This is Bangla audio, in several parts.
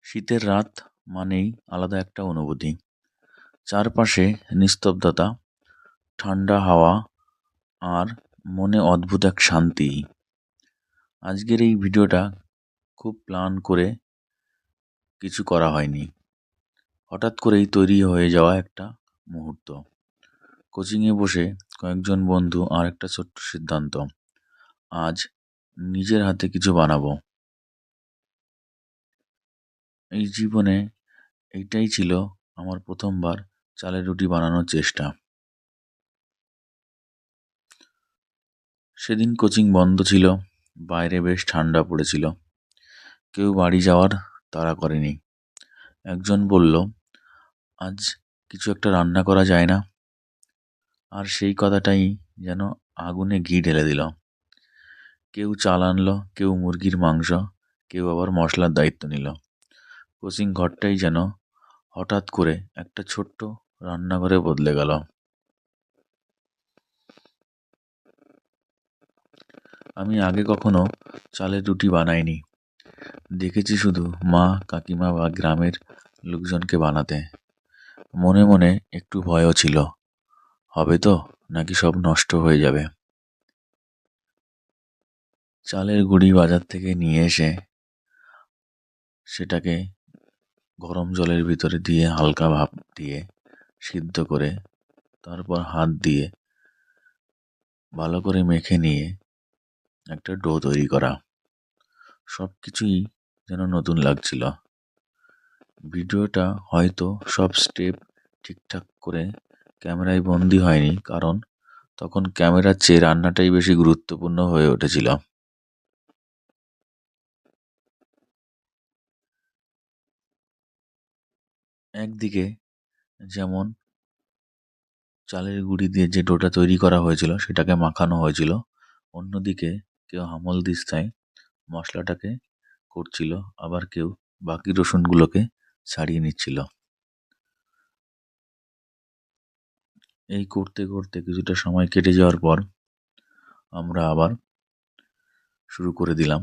শীতের রাত মানেই আলাদা একটা অনুভূতি। চারপাশে নিস্তব্ধতা, ঠান্ডা হাওয়া আর মনে অদ্ভুত এক শান্তি। আজকের এই ভিডিওটা খুব প্ল্যান করে কিছু করা হয়নি। হঠাৎ করেই তৈরি হয়ে যাওয়া একটা মুহূর্ত। কোচিংয়ে বসে কয়েকজন বন্ধু আর একটা ছোট্ট সিদ্ধান্ত। আজ নিজের হাতে কিছু বানাবো। এই জীবনে এইটাই ছিল আমার প্রথমবার চালের রুটি বানানোর চেষ্টা। সেদিন কোচিং বন্ধ ছিল, বাইরে বেশ ঠান্ডা পড়েছিল। কেউ বাড়ি যাওয়ার তাড়া করেনি। একজন বলল, আজ কিছু একটা রান্না করা যায় না? আর সেই কথাটাই যেন আগুনে ঘি ঢেলে দিল। কেউ চাল আনলো, কেউ মুরগির মাংস, কেউ আবার মশলার দায়িত্ব নিল। কোচিং ঘরটাই যেন হঠাৎ করে একটা ছোট্ট রান্নাঘরে বদলে গেল। আমি আগে কখনো চালের রুটি বানাইনি। দেখেছি শুধু মা, কাকিমা বা গ্রামের লোকজনকে বানাতে। মনে মনে একটু ভয়ও ছিল, হবে তো নাকি সব নষ্ট হয়ে যাবে। চালের গুঁড়ি বাজার থেকে নিয়ে এসে সেটাকে গরম জলের ভিতরে দিয়ে হালকা ভাপ দিয়ে সিদ্ধ করে তারপর হাত দিয়ে ভালো করে মেখে নিয়ে একটা ডো তৈরি করা। সব কিছুই যেন নতুন লাগছিল। ভিডিওটা হয়তো সব স্টেপ ঠিকঠাক করে ক্যামেরায় বন্দি হয়নি, কারণ তখন ক্যামেরার চেয়ে রান্নাটাই বেশি গুরুত্বপূর্ণ হয়ে উঠেছিল। একদিকে যেমন চালের গুঁড়ি দিয়ে যে ডোটা তৈরি করা হয়েছিল সেটাকে মাখানো হয়েছিল, অন্যদিকে কেউ হামল দিস্তায় মশলাটাকে করছিল, আবার কেউ বাকি রসুনগুলোকে ছাড়িয়ে নিচ্ছিল। এই করতে করতে কিছুটা সময় কেটে যাওয়ার পর আমরা আবার শুরু করে দিলাম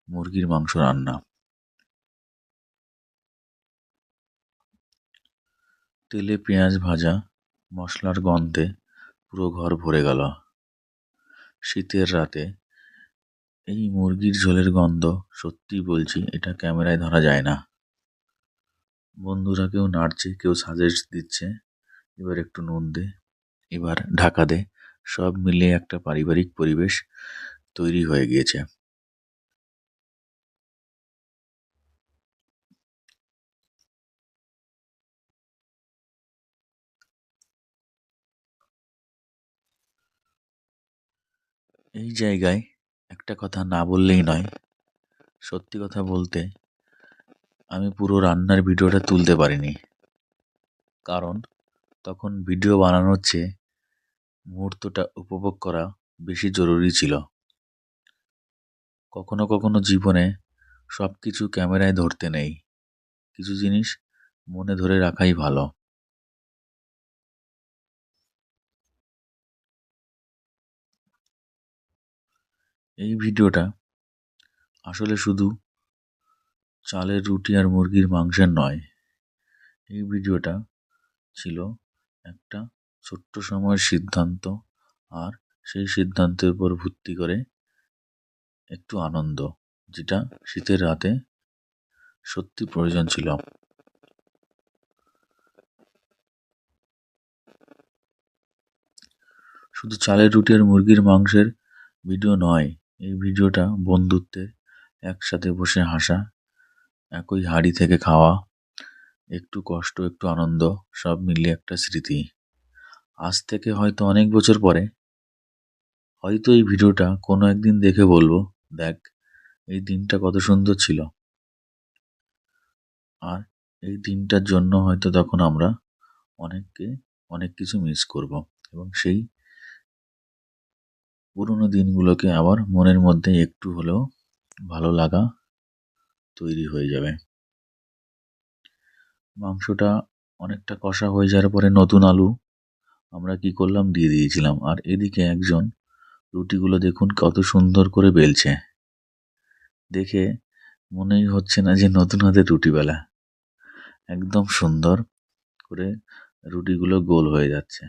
মুরগির মাংস রান্না। তেলে পেঁয়াজ ভাজা, মশলার গন্ধে পুরো ঘর ভরে গেল। শীতের রাতে এই মুরগির ঝোলের গন্ধ, সত্যি বলছি, এটা ক্যামেরায় ধরা যায় না। বন্ধুরা কেউ নাড়ছে, কেউ সাজেস্ট দিচ্ছে, এবার একটু নুন দে, এবার ঢাকা দে। সব মিলিয়ে একটা পারিবারিক পরিবেশ তৈরি হয়ে গিয়েছে। এই জায়গায় একটা কথা না বললেই নয়। সত্যি কথা বলতে আমি পুরো রান্নার ভিডিওটা তুলতে পারিনি, কারণ তখন ভিডিও বানানোর চেয়ে মুহূর্তটা উপভোগ করা বেশি জরুরি ছিল। কখনো কখনো জীবনে সব কিছু ক্যামেরায় ধরতে নেই, কিছু জিনিস মনে ধরে রাখাই ভালো। এই ভিডিওটা আসলে শুধু চালের রুটি আর মুরগির মাংসের নয়। এই ভিডিওটা ছিল একটা ছোট্ট সময়ের সিদ্ধান্ত, আর সেই সিদ্ধান্তের উপর ভিত্তি করে একটু আনন্দ, যেটা শীতের রাতে সত্যি প্রয়োজন ছিল। শুধু চালের রুটি আর মুরগির মাংসের ভিডিও নয়, এই ভিডিওটা বন্ধুত্বের, একসাথে বসে হাসা, একই হাঁড়ি থেকে খাওয়া, একটু কষ্ট একটু আনন্দ, সব মিলিয়ে একটা স্মৃতি। আজ থেকে হয়তো অনেক বছর পরে হয়তো এই ভিডিওটা কোনো একদিন দেখে বলবো, দেখ এই দিনটা কত সুন্দর ছিল। আর এই দিনটার জন্য হয়তো তখন আমরা অনেক কিছু মিস করব, এবং সেই পুরোনো দিনগুলোকে আবার মনের মধ্যে একটু হলেও ভালো লাগা তৈরি হয়ে যাবে। মাংসটা অনেকটা কষা হয়ে যাওয়ার পরে নতুন আলু আমরা কি করলাম, দিয়ে দিয়েছিলাম। আর এদিকে একজন রুটিগুলো দেখুন কত সুন্দর করে বেলছে। দেখে মনেই হচ্ছে না যে নতুন হাতে রুটি বেলা। একদম সুন্দর করে রুটিগুলো গোল হয়ে যাচ্ছে।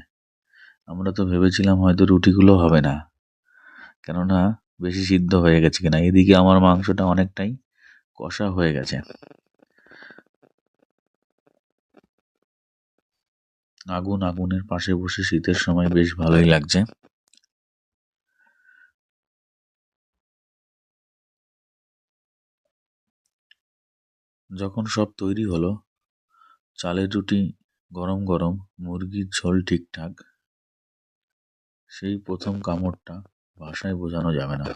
আমরা তো ভেবেছিলাম হয়তো রুটিগুলো হবে না, কেননা বেশি সিদ্ধ হয়ে গেছে কিনা। এদিকে আমার মাংসটা অনেকটাই কষা হয়ে গেছে। আগুনের পাশে বসে শীতের সময় বেশ ভালোই লাগছে। যখন সব তৈরি হলো, চালের রুটি গরম গরম, মুরগির ঝোল ঠিকঠাক, সেই প্রথম কামড়টা ভাষায় বোঝানো যাবে না।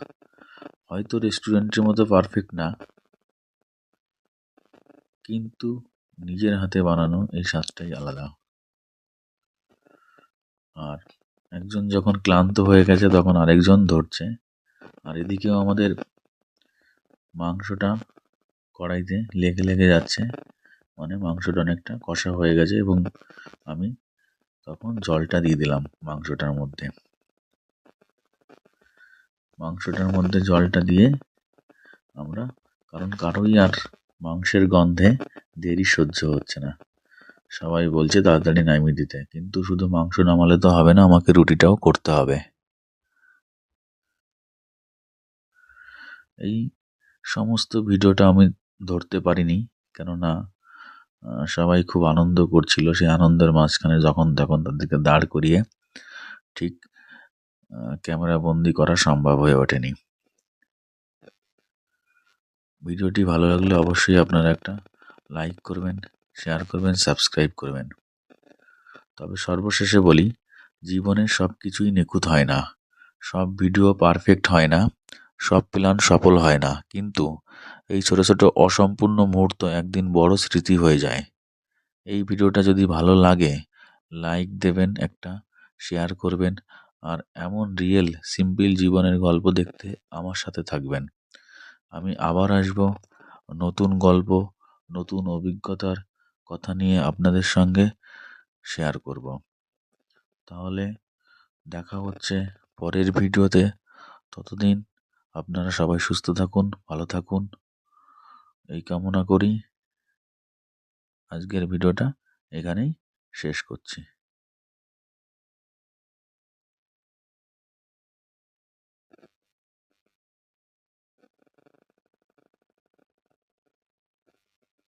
হয়তো রেস্টুরেন্টের মতো পারফেক্ট না, কিন্তু নিজের হাতে বানানো এই স্বাদটাই আলাদা। আর একজন যখন ক্লান্ত হয়ে গেছে তখন আরেকজন ধরছে, আর এদিকেও আমাদের মাংসটা কড়াইতে লেগে লেগে যাচ্ছে, মানে মাংসটা অনেকটা কষা হয়ে গেছে। এবং আমি তখন জলটা দিয়ে দিলাম মাংসটার মধ্যে জলটা দিয়ে আমরা, কারণ কারোই আর মাংসের গন্ধে দেরি সহ্য হচ্ছে না, সবাই বলছে তাড়াতাড়ি নামিয়ে দিতে, কিন্তু শুধু মাংস নামালে তো হবে না, আমাকে রুটিটাও করতে হবে। এই সমস্ত ভিডিওটা আমি ধরতে পারিনি, কেননা সবাই খুব আনন্দ করছিল। সেই আনন্দের মাঝখানে যখন তখন তাদেরকে দাঁড় করিয়ে ঠিক ক্যামেরা বন্দি করা সম্ভব হয়ে ওঠেনি। ভিডিওটি ভালো লাগলে অবশ্যই আপনারা একটা লাইক করবেন, শেয়ার করবেন, সাবস্ক্রাইব করবেন। তবে সর্বশেষে বলি, জীবনে সব কিছুই নিখুঁত হয় না, সব ভিডিও পারফেক্ট হয় না, সব প্ল্যান সফল হয় না, কিন্তু এই ছোট ছোট অসম্পূর্ণ মুহূর্ত একদিন বড় স্মৃতি হয়ে যায়। এই ভিডিওটা যদি ভালো লাগে, লাইক দেবেন একটা, শেয়ার করবেন, আর এমন রিয়েল সিম্পল জীবনের গল্প দেখতে আমার সাথে থাকবেন। আমি আবার আসব নতুন গল্প, নতুন অভিজ্ঞতার কথা নিয়ে আপনাদের সঙ্গে শেয়ার করব। তাহলে দেখা হচ্ছে পরের ভিডিওতে। ততদিন আপনারা সবাই সুস্থ থাকুন, ভালো থাকুন, এই কামনা করি। আজকের ভিডিওটা এখানেই শেষ করছি।